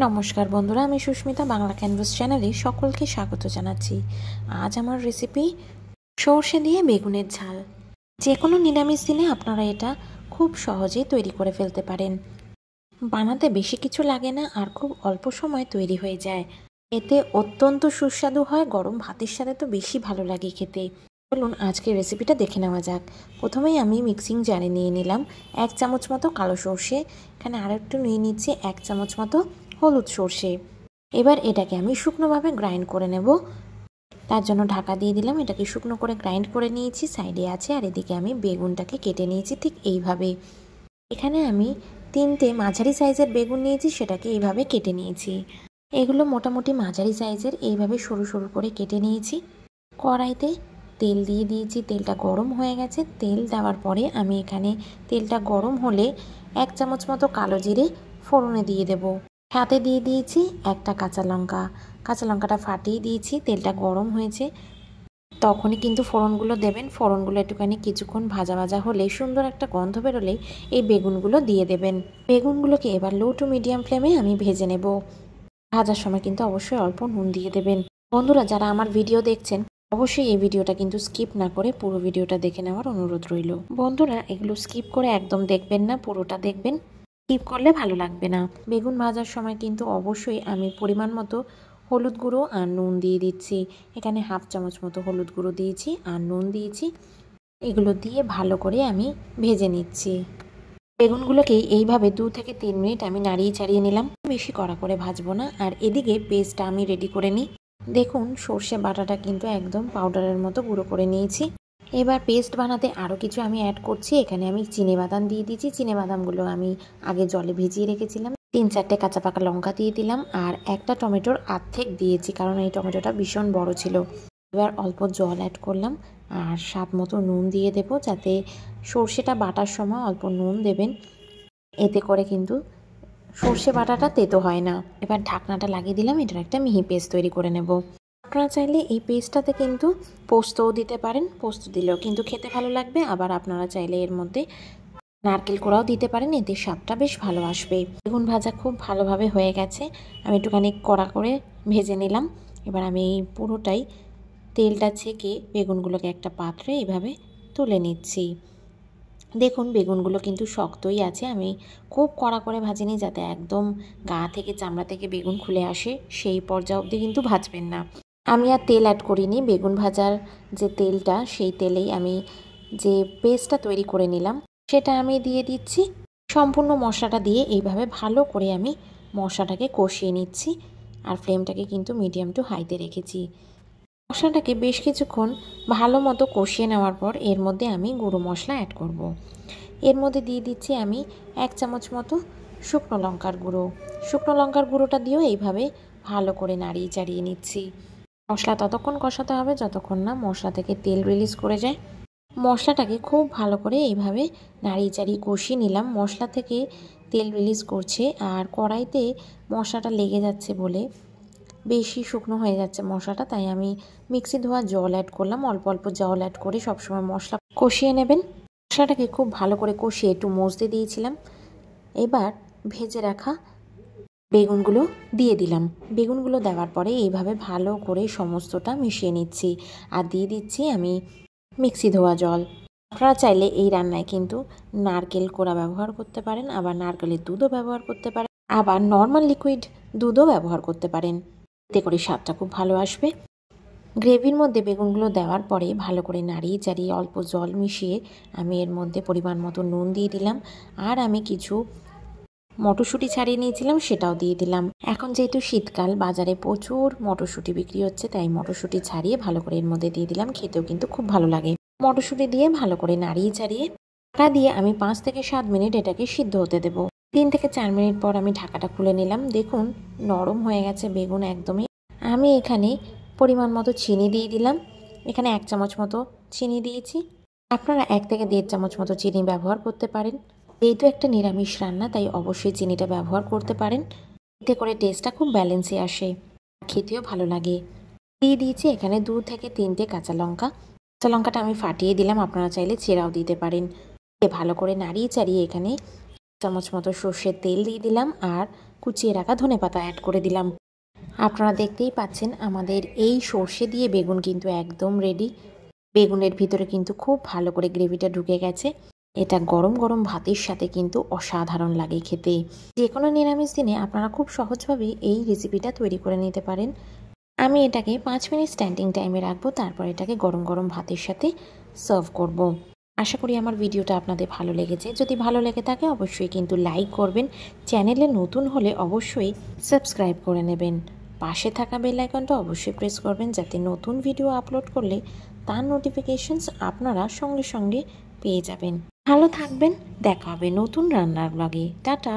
নমস্কার বন্ধুরা, আমি সুস্মিতা বাংলা ক্যানভাস চ্যানেলে সকলকে স্বাগত জানাচ্ছি। আজ আমার রেসিপি সর্ষে দিয়ে বেগুনের ঝাল। যে কোনো নিরামিষ দিনে আপনারা এটা খুব সহজেই তৈরি করে ফেলতে পারেন। বানাতে বেশি কিছু লাগে না আর খুব অল্প সময় তৈরি হয়ে যায়। এতে অত্যন্ত সুস্বাদু হয়, গরম ভাতের সাথে তো বেশি ভালো লাগে খেতে। চলুন আজকের রেসিপিটা দেখে নেওয়া যাক। প্রথমেই আমি মিক্সিং জারে নিয়ে নিলাম 1 চামচ মতো কালো সর্ষে। এখানে আরেকটু নিয়ে নিচ্ছি 1 চামচ মতো হলুদ সর্ষে। এবার এটাকে আমি শুকনোভাবে গ্রাইন্ড করে নেব। তার জন্য ঢাকা দিয়ে দিলাম। এটাকে শুকনো করে গ্রাইন্ড করে নিয়েছি, সাইডে আছে। আর এদিকে আমি বেগুনটাকে কেটে নিয়েছি ঠিক এইভাবে। এখানে আমি 3টে মাঝারি সাইজের বেগুন নিয়েছি, সেটাকে এইভাবে কেটে নিয়েছি। এগুলো মোটামুটি মাঝারি সাইজের, এইভাবে সরু সরু করে কেটে নিয়েছি। কড়াইতে তেল দিয়ে দিয়েছি, তেলটা গরম হয়ে গেছে। তেল দেওয়ার পরে আমি এখানে তেলটা গরম হলে 1 চামচ মতো কালো জিরে ফোড়নে দিয়ে দেব। সাথে দিয়ে দিয়েছি একটা কাঁচা লঙ্কা। কাঁচা লঙ্কাটা ফাটিয়ে দিয়েছি। তেলটা গরম হয়েছে, তখনই কিন্তু ফোড়নগুলো দেবেন। ফোড়নগুলো একটুখানি কিছুক্ষণ ভাজা ভাজা হলে, সুন্দর একটা গন্ধ বেরোলেই এই বেগুনগুলো দিয়ে দেবেন। বেগুনগুলোকে এবার লো টু মিডিয়াম ফ্লেমে আমি ভেজে নেব। ভাজার সময় কিন্তু অবশ্যই অল্প নুন দিয়ে দেবেন। বন্ধুরা, যারা আমার ভিডিও দেখছেন অবশ্যই এই ভিডিওটা কিন্তু স্কিপ না করে পুরো ভিডিওটা দেখে নেওয়ার অনুরোধ রইল। বন্ধুরা, এগুলো স্কিপ করে একদম দেখবেন না, পুরোটা দেখবেন। স্কিপ করলে ভালো লাগবে না। বেগুন ভাজার সময় কিন্তু অবশ্যই আমি পরিমাণ মতো হলুদ গুঁড়ো আর নুন দিয়ে দিচ্ছি। এখানে 1/2 চামচ মতো হলুদ গুঁড়ো দিয়েছি আর নুন দিয়েছি। এগুলো দিয়ে ভালো করে আমি ভেজে নিচ্ছি। বেগুনগুলোকে এইভাবে 2 থেকে 3 মিনিট আমি নাড়িয়ে ছাড়িয়ে নিলাম। বেশি কড়া করে ভাজবো না। আর এদিকে পেস্টটা আমি রেডি করে নিই। দেখুন, সর্ষে বাটাটা কিন্তু একদম পাউডারের মতো গুঁড়ো করে নিয়েছি। এবার পেস্ট বানাতে আরও কিছু আমি অ্যাড করছি। এখানে আমি চিনেবাদাম দিয়ে দিয়েছি। চিনেবাদামগুলো আমি আগে জলে ভিজিয়ে রেখেছিলাম। 3-4টে কাঁচা পাকা লঙ্কা দিয়ে দিলাম আর একটা টমেটোর আর্ধেক দিয়েছি, কারণ এই টমেটোটা ভীষণ বড় ছিল। এবার অল্প জল অ্যাড করলাম আর স্বাদ মতো নুন দিয়ে দেব। যাতে সর্ষেটা বাটার সময় অল্প নুন দেবেন, এতে করে কিন্তু সর্ষে বাটাটা তেতো হয় না। এবার ঢাকনাটা লাগিয়ে দিলাম। এটার একটা মিহি পেস্ট তৈরি করে নেব। আপনারা চাইলে এই পেস্টটাতে কিন্তু পোস্তও দিতে পারেন। পোস্ত দিলেও কিন্তু খেতে ভালো লাগবে। আবার আপনারা চাইলে এর মধ্যে নারকেল কোড়াও দিতে পারেন, এতে স্বাদটা বেশ ভালো আসবে। বেগুন ভাজা খুব ভালোভাবে হয়ে গেছে। আমি একটুখানি কড়া করে ভেজে নিলাম। এবার আমি এই পুরোটাই তেলটা ছেঁকে বেগুনগুলোকে একটা পাত্রে এইভাবে তুলে নিচ্ছি। দেখুন, বেগুনগুলো কিন্তু শক্তই আছে। আমি খুব কড়া করে ভাজিনি, যাতে একদম গা থেকে চামড়া থেকে বেগুন খুলে আসে সেই পর্যায়ে অবধি কিন্তু ভাজবেন না। আমি আর তেল অ্যাড করিনি। বেগুন ভাজার যে তেলটা, সেই তেলেই আমি যে পেস্টটা তৈরি করে নিলাম সেটা আমি দিয়ে দিচ্ছি। সম্পূর্ণ মশলাটা দিয়ে এইভাবে ভালো করে আমি মশলাটাকে কষিয়ে নিচ্ছি। আর ফ্লেমটাকে কিন্তু মিডিয়াম টু হাইতে রেখেছি। মশলাটাকে বেশ কিছুক্ষণ ভালো মতো কষিয়ে নেওয়ার পর এর মধ্যে আমি গুঁড়ো মশলা অ্যাড করব। এর মধ্যে দিয়ে দিচ্ছি আমি 1 চামচ মতো শুকনো লঙ্কার গুঁড়ো। শুকনো লঙ্কার গুঁড়োটা দিয়েও এইভাবে ভালো করে নাড়িয়ে চাড়িয়ে নিচ্ছি। মশলা ততক্ষণ কষাতে হবে যতক্ষণ না মশলা থেকে তেল রিলিজ করে যায়। মশলাটাকে খুব ভালো করে এইভাবে নাড়িয়ে চাড়িয়ে কষিয়ে নিলাম। মশলা থেকে তেল রিলিজ করছে আর কড়াইতে মশলাটা লেগে যাচ্ছে বলে বেশি শুকনো হয়ে যাচ্ছে মশলাটা, তাই আমি মিক্সি ধোয়া জল অ্যাড করলাম। অল্প অল্প জল অ্যাড করে সবসময় মশলা কষিয়ে নেবেন। মশলাটাকে খুব ভালো করে কষিয়ে একটু মজতে দিয়েছিলাম। এবার ভেজে রাখা বেগুনগুলো দিয়ে দিলাম। বেগুনগুলো দেওয়ার পরে এইভাবে ভালো করে সমস্তটা মিশিয়ে নিচ্ছি। আর দিয়ে দিচ্ছি আমি মিক্সি ধোয়া জল। আপনারা চাইলে এই রান্নায় কিন্তু নারকেল কোড়া ব্যবহার করতে পারেন, আবার নারকেলের দুধও ব্যবহার করতে পারেন, আবার নর্মাল লিকুইড দুধও ব্যবহার করতে পারেন। এতে করে স্বাদটা খুব ভালো আসবে। গ্রেভির মধ্যে বেগুনগুলো দেওয়ার পরে ভালো করে নাড়িয়ে চাড়িয়ে অল্প জল মিশিয়ে আমি এর মধ্যে পরিমাণ মতো নুন দিয়ে দিলাম। আর আমি কিছু মটরশুঁটি ছাড়িয়ে নিয়েছিলাম, সেটাও দিয়ে দিলাম। এখন যেহেতু শীতকাল, বাজারে প্রচুর মটরশুঁটি বিক্রি হচ্ছে, তাই মটরশুঁটি ছাড়িয়ে ভালো করে এর মধ্যে দিয়ে দিলাম। খেতেও কিন্তু খুব ভালো লাগে। মটরশুঁটি দিয়ে ভালো করে নাড়িয়ে চাড়িয়ে ঢাকা দিয়ে আমি 5 থেকে 7 মিনিট এটাকে সিদ্ধ হতে দেব। 3 থেকে 4 মিনিট পর আমি ঢাকাটা খুলে নিলাম। দেখুন, নরম হয়ে গেছে বেগুন একদমই। আমি এখানে পরিমাণ মতো চিনি দিয়ে দিলাম। এখানে 1 চামচ মতো চিনি দিয়েছি। আপনারা 1 থেকে 1.5 চামচ মতো চিনি ব্যবহার করতে পারেন। যেহেতু একটা নিরামিষ রান্না, তাই অবশ্যই চিনিটা ব্যবহার করতে পারেন। এতে করে টেস্টটা খুব ব্যালেন্সে আসে, খেতেও ভালো লাগে। দিয়ে দিয়েছি এখানে 2 থেকে 3টে কাঁচা লঙ্কা। কাঁচা লঙ্কাটা আমি ফাটিয়ে দিলাম, আপনারা চাইলে চেরাও দিতে পারেন। ভালো করে নাড়িয়ে চাড়িয়ে এখানে 1 চামচ মতো সর্ষের তেল দিয়ে দিলাম আর কুচিয়ে রাখা ধনেপাতা অ্যাড করে দিলাম। আপনারা দেখতেই পাচ্ছেন আমাদের এই সর্ষে দিয়ে বেগুন কিন্তু একদম রেডি। বেগুনের ভিতরে কিন্তু খুব ভালো করে গ্রেভিটা ঢুকে গেছে। এটা গরম গরম ভাতের সাথে কিন্তু অসাধারণ লাগে খেতে। যে কোনো নিরামিষ দিনে আপনারা খুব সহজভাবে এই রেসিপিটা তৈরি করে নিতে পারেন। আমি এটাকে 5 মিনিট স্ট্যান্ডিং টাইমে রাখবো, তারপর এটাকে গরম গরম ভাতের সাথে সার্ভ করব। আশা করি আমার ভিডিওটা আপনাদের ভালো লেগেছে। যদি ভালো লেগে থাকে অবশ্যই কিন্তু লাইক করবেন। চ্যানেলে নতুন হলে অবশ্যই সাবস্ক্রাইব করে নেবেন। পাশে থাকা বেল আইকনটা অবশ্যই প্রেস করবেন, যাতে নতুন ভিডিও আপলোড করলে তার নোটিফিকেশনস আপনারা সঙ্গে সঙ্গে পেয়ে যাবেন। ভালো থাকবেন, দেখা হবে নতুন রান্নার ব্লগে। টাটা।